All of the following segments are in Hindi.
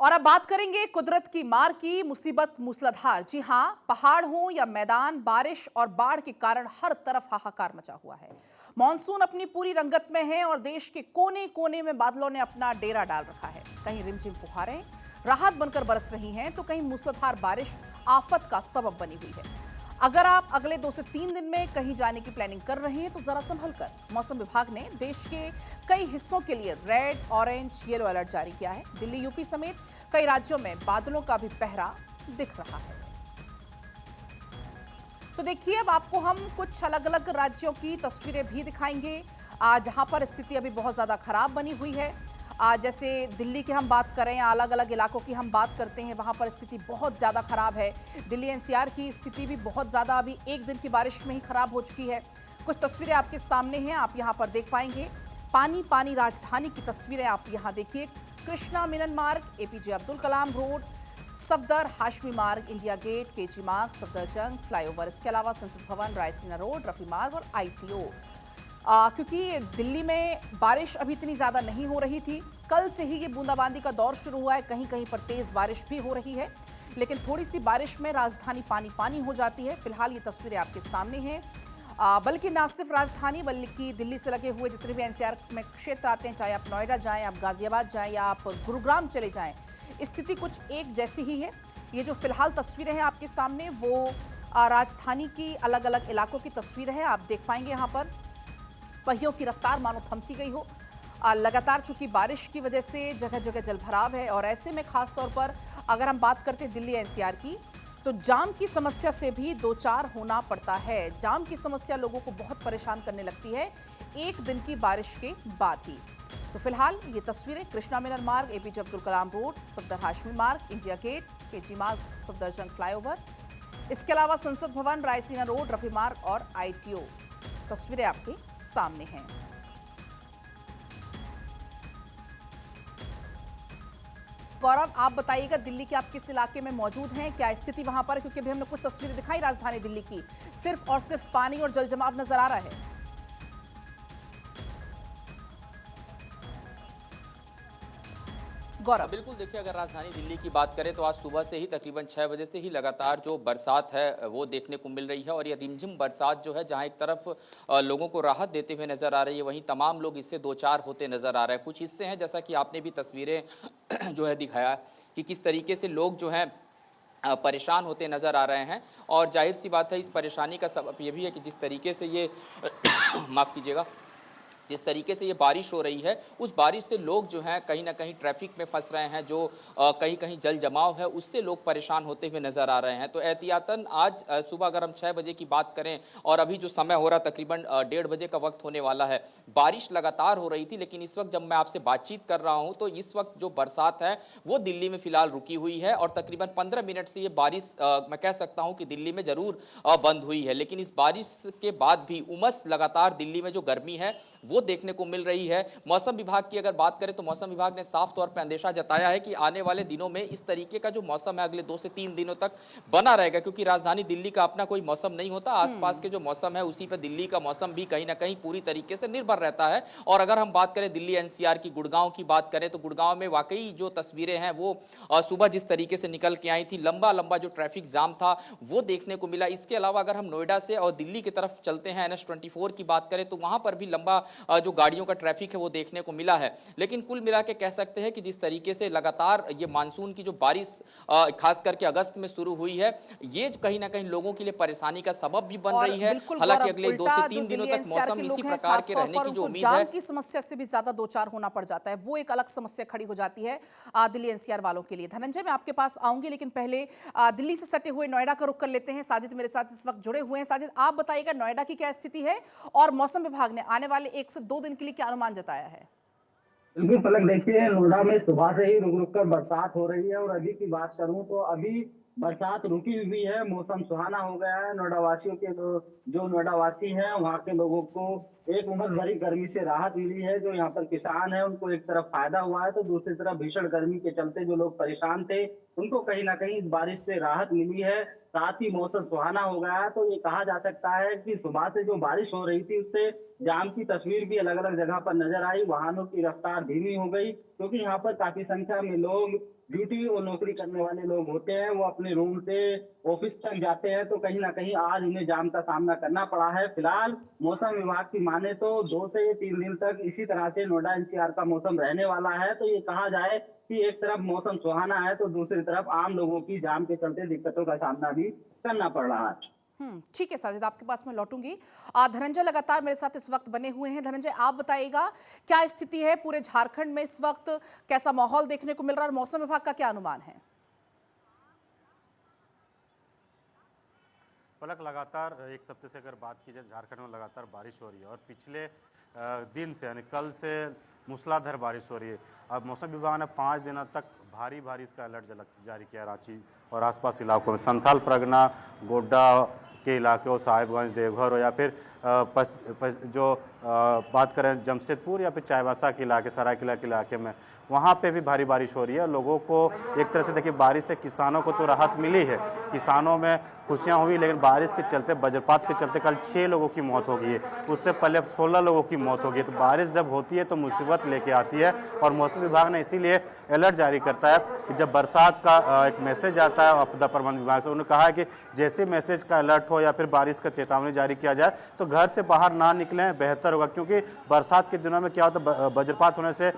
और अब बात करेंगे कुदरत की मार की। मुसीबत मूसलाधार। जी हां, पहाड़ हो या मैदान, बारिश और बाढ़ के कारण हर तरफ हाहाकार मचा हुआ है। मॉनसून अपनी पूरी रंगत में है और देश के कोने कोने में बादलों ने अपना डेरा डाल रखा है। कहीं रिमझिम फुहारें राहत बनकर बरस रही हैं तो कहीं मूसलाधार बारिश आफत का सबब बनी हुई है। अगर आप अगले 2 से 3 दिन में कहीं जाने की प्लानिंग कर रहे हैं तो जरा संभल कर। मौसम विभाग ने देश के कई हिस्सों के लिए रेड, ऑरेंज, येलो अलर्ट जारी किया है। दिल्ली, यूपी समेत कई राज्यों में बादलों का भी पहरा दिख रहा है। तो देखिए, अब आपको हम कुछ अलग अलग राज्यों की तस्वीरें भी दिखाएंगे जहां पर स्थिति अभी बहुत ज्यादा खराब बनी हुई है। जैसे दिल्ली की हम बात करें या अलग अलग इलाकों की हम बात करते हैं, वहां पर स्थिति बहुत ज्यादा खराब है। दिल्ली एनसीआर की स्थिति भी बहुत ज्यादा अभी एक दिन की बारिश में ही खराब हो चुकी है। कुछ तस्वीरें आपके सामने हैं, आप यहां पर देख पाएंगे। पानी पानी राजधानी की तस्वीरें आप यहां देखिए। कृष्णा मेनन मार्ग, एपीजे अब्दुल कलाम रोड, सफदर हाशमी मार्ग, इंडिया गेट, केजी मार्ग, सफदरजंग फ्लाईओवर, इसके अलावा संसद भवन, रायसीना रोड, रफी मार्ग और आईटीओ। क्योंकि दिल्ली में बारिश अभी इतनी ज्यादा नहीं हो रही थी, कल से ही ये बूंदाबांदी का दौर शुरू हुआ है। कहीं कहीं पर तेज बारिश भी हो रही है, लेकिन थोड़ी सी बारिश में राजधानी पानी पानी हो जाती है। फिलहाल ये तस्वीरें आपके सामने हैं। बल्कि ना सिर्फ राजधानी बल्कि दिल्ली से लगे हुए जितने भी एनसीआर में क्षेत्र आते हैं, चाहे आप नोएडा जाएं, आप गाजियाबाद जाएं या आप गुरुग्राम चले जाएं, स्थिति कुछ एक जैसी ही है। ये जो फिलहाल तस्वीरें हैं आपके सामने, वो राजधानी की अलग अलग इलाकों की तस्वीरें हैं। आप देख पाएंगे यहाँ पर पहियों की रफ्तार मानो थम सी गई हो। लगातार चूंकि बारिश की वजह से जगह जगह जलभराव है और ऐसे में खास तौर पर अगर हम बात करते हैं दिल्ली एनसीआर की, तो जाम की समस्या से भी दो चार होना पड़ता है। जाम की समस्या लोगों को बहुत परेशान करने लगती है एक दिन की बारिश के बाद ही। तो फिलहाल ये तस्वीरें कृष्णा मेनन मार्ग, एपीजे अब्दुल कलाम रोड, सफदर हाशमी मार्ग, इंडिया गेट, केजी मार्ग, सफदरजंग फ्लाईओवर, इसके अलावा संसद भवन, रायसीना रोड, रफी मार्ग और आईटीओ तस्वीरें आपके सामने हैं। गौरव, आप बताइएगा दिल्ली के आप किस इलाके में मौजूद हैं, क्या स्थिति वहां पर, क्योंकि अभी हमने कुछ तस्वीरें दिखाई राजधानी दिल्ली की, सिर्फ और सिर्फ पानी और जल जमाव नजर आ रहा है। गौरव, बिल्कुल देखिए, अगर राजधानी दिल्ली की बात करें तो आज सुबह से ही तकरीबन 6 बजे से ही लगातार जो बरसात है वो देखने को मिल रही है। और ये रिमझिम बरसात जो है, जहां एक तरफ लोगों को राहत देते हुए नजर आ रही है, वहीं तमाम लोग इससे दो चार होते नजर आ रहे हैं। कुछ हिस्से हैं, जैसा कि आपने भी तस्वीरें जो है दिखाया कि किस तरीके से लोग जो हैं परेशान होते नजर आ रहे हैं। और जाहिर सी बात है, इस परेशानी का सबब ये भी है कि जिस तरीके से ये माफ़ कीजिएगा, जिस तरीके से ये बारिश हो रही है, उस बारिश से लोग जो हैं कहीं ना कहीं ट्रैफिक में फंस रहे हैं। जो कहीं कहीं जल जमाव है, उससे लोग परेशान होते हुए नजर आ रहे हैं। तो एहतियातन आज सुबह अगर हम 6 बजे की बात करें और अभी जो समय हो रहा तकरीबन 1:30 बजे का वक्त होने वाला है, बारिश लगातार हो रही थी। लेकिन इस वक्त जब मैं आपसे बातचीत कर रहा हूं तो इस वक्त जो बरसात है वो दिल्ली में फिलहाल रुकी हुई है। और तकरीबन 15 मिनट से ये बारिश मैं कह सकता हूं कि दिल्ली में जरूर बंद हुई है। लेकिन इस बारिश के बाद भी उमस लगातार दिल्ली में जो गर्मी है वो देखने को मिल रही है। मौसम विभाग की अगर बात करें तो मौसम विभाग ने साफ तौर पर अंदेशा जताया है कि आने वाले दिनों में इस तरीके का जो मौसम है अगले 2 से 3 दिनों तक बना रहेगा। क्योंकि राजधानी दिल्ली का अपना कोई मौसम नहीं होता, आसपास के जो मौसम है उसी पर दिल्ली का मौसम भी कहीं ना कहीं पूरी तरीके से निर्भर रहता है। और अगर हम बात करें दिल्ली एनसीआर की, गुड़गांव की बात करें तो गुड़गांव में वाकई जो तस्वीरें हैं वो सुबह जिस तरीके से निकल के आई थी, लंबा लंबा जो ट्रैफिक जाम था वो देखने को मिला। इसके अलावा अगर हम नोएडा से और दिल्ली की तरफ चलते हैं, NH24 की बात करें तो वहां पर भी लंबा जो गाड़ियों का ट्रैफिक है वो देखने को मिला है। लेकिन कुल मिला के कह सकते हैं कि जिस तरीके से लगातार ये मानसून की जो बारिश खास करके अगस्त में शुरू हुई है, ये कहीं ना कहीं लोगों के लिए परेशानी का सबब भी बन रही है। हालांकि अगले 2 से 3 दिनों तक मौसम इसी प्रकार के रहने की जो उम्मीद है। जाम की समस्या से भी ज्यादा दो चार होना पड़ जाता है, वो एक अलग समस्या खड़ी हो जाती है दिल्ली एनसीआर वालों के लिए। धनंजय, मैं आपके पास आऊंगी, लेकिन पहले दिल्ली से सटे हुए नोएडा का रुख कर लेते हैं। साजिद मेरे साथ इस वक्त जुड़े हुए हैं। साजिद, आप बताइएगा नोएडा की क्या स्थिति है और मौसम विभाग ने आने वाले 1 से 2 दिन के लिए क्या अनुमान जताया है? बिल्कुल पलक, देखिए नोएडा में सुबह से ही रुक रुक कर बरसात हो रही है और अभी की बात करूं तो अभी बरसात रुकी हुई है। मौसम सुहाना हो गया है। नोएडा वासियों के जो नोएडा वासी हैं वहां के लोगों को एक उमस भरी गर्मी से राहत मिली है। जो यहाँ पर किसान है उनको एक तरफ फायदा हुआ है तो दूसरी तरफ भीषण गर्मी के चलते जो लोग परेशान थे उनको कहीं ना कहीं इस बारिश से राहत मिली है। साथ ही मौसम सुहाना हो गया है। तो ये कहा जा सकता है कि सुबह से जो बारिश हो रही थी उससे जाम की तस्वीर भी अलग अलग जगह पर नजर आई। वाहनों की रफ्तार धीमी हो गई क्योंकि यहाँ पर काफी संख्या में लोग ड्यूटी और नौकरी करने वाले लोग होते हैं, वो अपने रूम से ऑफिस तक जाते हैं, तो कहीं ना कहीं आज उन्हें जाम का सामना करना पड़ा है। फिलहाल मौसम विभाग की माने तो 2 से 3 दिन तक इसी तरह से नोएडा एनसीआर का मौसम रहने वाला है। तो ये कहा जाए कि एक तरफ मौसम सुहाना है तो दूसरी तरफ आम लोगों की जाम के चलते दिक्कतों का सामना भी करना पड़ रहा है। ठीक है साजिद, आपके पास मैं लौटूंगी। धनंजय लगातार मेरे साथ इस वक्त बने हुए हैं। धनंजय, आप बताइएगा क्या स्थिति है पूरे झारखंड में इस वक्त, कैसा माहौल देखने को मिल रहा है और मौसम विभाग का क्या अनुमान है? पलक, लगातार एक हफ्ते से अगर बात की जाए झारखंड में लगातार बारिश हो रही है और पिछले दिन से यानी कल से मूसलाधार बारिश हो रही है। अब मौसम विभाग ने 5 दिनों तक भारी बारिश का अलर्ट जारी किया रांची और आसपास इलाकों में। संथाल परगना, गोड्डा के इलाके हो, साहिबगंज, देवघर हो, या फिर बात करें जमशेदपुर या फिर चाईबासा के इलाके, सरायकेला के इलाके में, वहाँ पे भी भारी बारिश हो रही है। लोगों को एक तरह से देखिए, बारिश से किसानों को तो राहत मिली है, किसानों में खुशियाँ हुई, लेकिन बारिश के चलते, वज्रपात के चलते कल 6 लोगों की मौत हो गई है। उससे पहले 16 लोगों की मौत हो गई। तो बारिश जब होती है तो मुसीबत लेके आती है और मौसम विभाग ने इसीलिए अलर्ट जारी करता है कि जब बरसात का एक मैसेज आता है आपदा प्रबंधन विभाग से, उन्होंने कहा है कि जैसे मैसेज का अलर्ट हो या फिर बारिश का चेतावनी जारी किया जाए तो घर से बाहर ना निकलें, बेहतर होगा। क्योंकि बरसात के दिनों में क्या होता है, वज्रपात होने से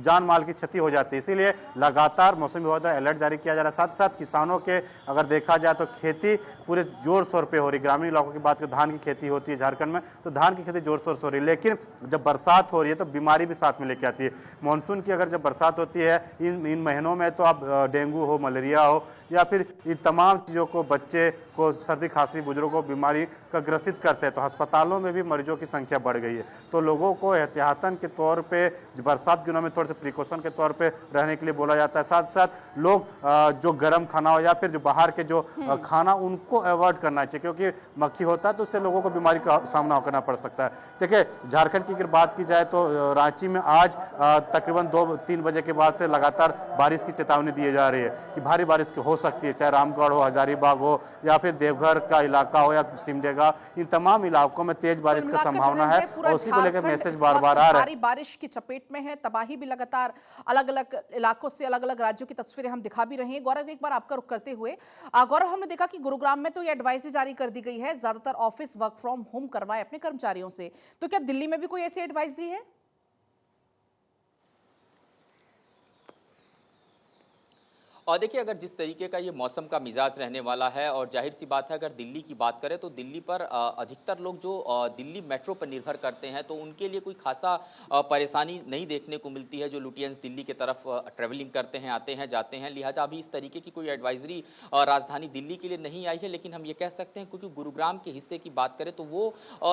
जान माल की क्षति हो जाती है। इसीलिए लगातार मौसम विभाग द्वारा अलर्ट जारी किया जा रहा है। साथ साथ किसानों के अगर देखा जाए तो खेती पूरे जोर शोर पे हो रही। ग्रामीण इलाकों की बात करें, धान की खेती होती है झारखंड में, तो धान की खेती जोर शोर से हो रही है। लेकिन जब बरसात हो रही है तो बीमारी भी साथ में लेके आती है। मानसून की अगर जब बरसात होती है इन महीनों में, तो आप डेंगू हो, मलेरिया हो, या फिर इन तमाम चीज़ों को, बच्चे को सर्दी खांसी, बुजुर्गों को बीमारी का ग्रसित करते हैं। तो अस्पतालों में भी मरीजों की संख्या बढ़ गई है। तो लोगों को एहतियातन के तौर पे बरसात के दिनों में थोड़े से प्रिकॉशन के तौर पे रहने के लिए बोला जाता है। साथ साथ लोग जो गर्म खाना हो या फिर जो बाहर के जो खाना, उनको अवॉइड करना चाहिए, क्योंकि मक्खी होता है तो उससे लोगों को बीमारी का सामना करना पड़ सकता है। देखिए, झारखंड की अगर बात की जाए तो रांची में आज तकरीबन 2-3 बजे के बाद से लगातार बारिश की चेतावनी दी जा रही है कि भारी बारिश हो सकती है, चाहे रामगढ़ हो, हजारीबाग हो, या फिर देवघर का इलाका हो, या सिमडेगा, इन तमाम इलाकों में तेज बारिश का संभावना है और उसी को लेकर मैसेज बार बार आ रहा है। भारी बारिश की चपेट में है, तबाही भी लगातार अलग अलग इलाकों से, अलग अलग राज्यों की तस्वीरें हम दिखा भी रहे हैं। गौरव, एक बार आपका रुख करते हुए, गौरव, हमने देखा कि गुरुग्राम में तो ये एडवाइजरी जारी कर दी गई है, ज्यादातर ऑफिस वर्क फ्रॉम होम करवाए अपने कर्मचारियों से, तो क्या दिल्ली में भी कोई ऐसी एडवाइजरी है? और देखिए, अगर जिस तरीके का ये मौसम का मिजाज रहने वाला है, और जाहिर सी बात है अगर दिल्ली की बात करें तो दिल्ली पर अधिकतर लोग जो दिल्ली मेट्रो पर निर्भर करते हैं, तो उनके लिए कोई खासा परेशानी नहीं देखने को मिलती है। जो लुटियंस दिल्ली की तरफ ट्रैवलिंग करते हैं, आते हैं, जाते हैं, लिहाजा अभी इस तरीके की कोई एडवाइजरी राजधानी दिल्ली के लिए नहीं आई है। लेकिन हम ये कह सकते हैं, क्योंकि गुरुग्राम के हिस्से की बात करें तो वो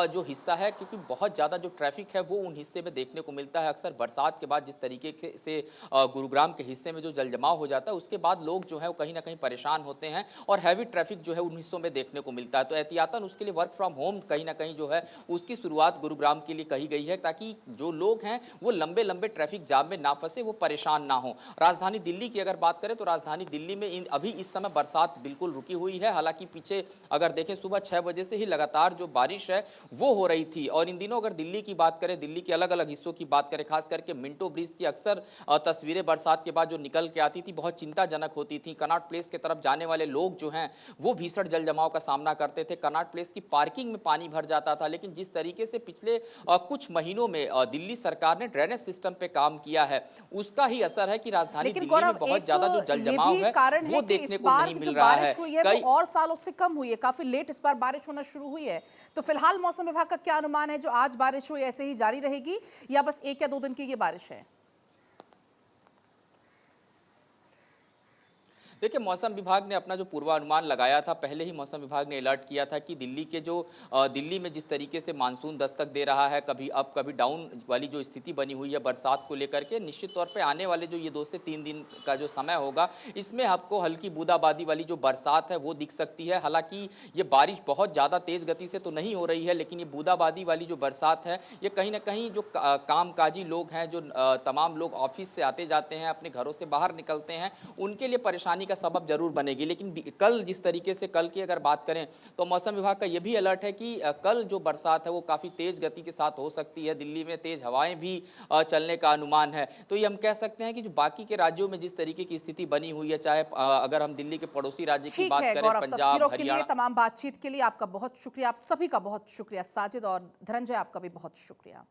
जो हिस्सा है, क्योंकि बहुत ज़्यादा जो ट्रैफिक है वो उन हिस्से में देखने को मिलता है। अक्सर बरसात के बाद जिस तरीके से गुरुग्राम के हिस्से में जो जलजमाव हो जाता है, उसके बाद लोग जो है वो कहीं ना कहीं परेशान होते हैं और हैवी ट्रैफिक जो है उन हिस्सों में देखने को मिलता है। तो एहतियातन उसके लिए वर्क फ्रॉम होम कहीं ना कहीं जो है उसकी शुरुआत गुरुग्राम के लिए कही गई है, ताकि जो लोग हैं वो लंबे लंबे ट्रैफिक जाम में ना फंसे, वो परेशान ना हो। राजधानी दिल्ली की अगर बात करें तो राजधानी दिल्ली में अभी इस समय बरसात बिल्कुल रुकी हुई है। हालांकि पीछे अगर देखें, सुबह 6 बजे से ही लगातार जो बारिश है वो हो रही थी। और इन दिनों अगर दिल्ली की बात करें, दिल्ली के अलग अलग हिस्सों की बात करें, खास करके मिंटो ब्रिज की अक्सर तस्वीरें बरसात के बाद जो निकल के आती थी बहुत चिंताजनक होती थी। कनॉट प्लेस की तरफ जाने वाले लोग जो हैं वो भीषण जल जमाव का सामना करते थे। कनॉट प्लेस की पार्किंग में पानी भर जाता था। लेकिन जिस तरीके से पिछले कुछ महीनों में दिल्ली सरकार ने ड्रेनेज सिस्टम पे काम किया है, उसका ही असर है कि राजधानी दिल्ली में बहुत ज्यादा जो जल जमाव है वो देखने को नहीं मिल रहा है। कई और सालों से कम हुई है, काफी लेट इस बार बारिश होना शुरू हुई है। तो फिलहाल मौसम विभाग का क्या अनुमान है, जो आज बारिश हुई ऐसे ही जारी रहेगी या बस 1 या 2 दिन की ये बारिश है? देखिए, मौसम विभाग ने अपना जो पूर्वानुमान लगाया था, पहले ही मौसम विभाग ने अलर्ट किया था कि दिल्ली में जिस तरीके से मानसून दस्तक दे रहा है, कभी अप कभी डाउन वाली जो स्थिति बनी हुई है बरसात को लेकर के, निश्चित तौर पे आने वाले जो ये 2 से 3 दिन का जो समय होगा, इसमें आपको हल्की बूंदाबांदी वाली जो बरसात है वो दिख सकती है। हालांकि ये बारिश बहुत ज़्यादा तेज़ गति से तो नहीं हो रही है, लेकिन ये बूंदाबांदी वाली जो बरसात है ये कहीं ना कहीं जो कामकाजी लोग हैं, जो तमाम लोग ऑफिस से आते जाते हैं, अपने घरों से बाहर निकलते हैं, उनके लिए परेशानी का सबब जरूर बनेगी। लेकिन कल जिस तरीके से कल की अगर बात करें तो मौसम विभाग का यह भी अलर्ट है कि कल जो बरसात है वो काफ़ी तेज गति के साथ हो सकती है। दिल्ली में तेज हवाएं भी चलने का अनुमान है। तो ये हम कह सकते हैं कि जो बाकी के राज्यों में जिस तरीके की स्थिति बनी हुई है, चाहे अगर हम दिल्ली के पड़ोसी राज्य की ठीक बात है करें, गौरव, पंजाब, तस्वीरों के लिए, हरियाणा। तमाम बातचीत के लिए आपका बहुत शुक्रिया, आप सभी का बहुत शुक्रिया। साजिद और धनंजय, आपका भी बहुत शुक्रिया।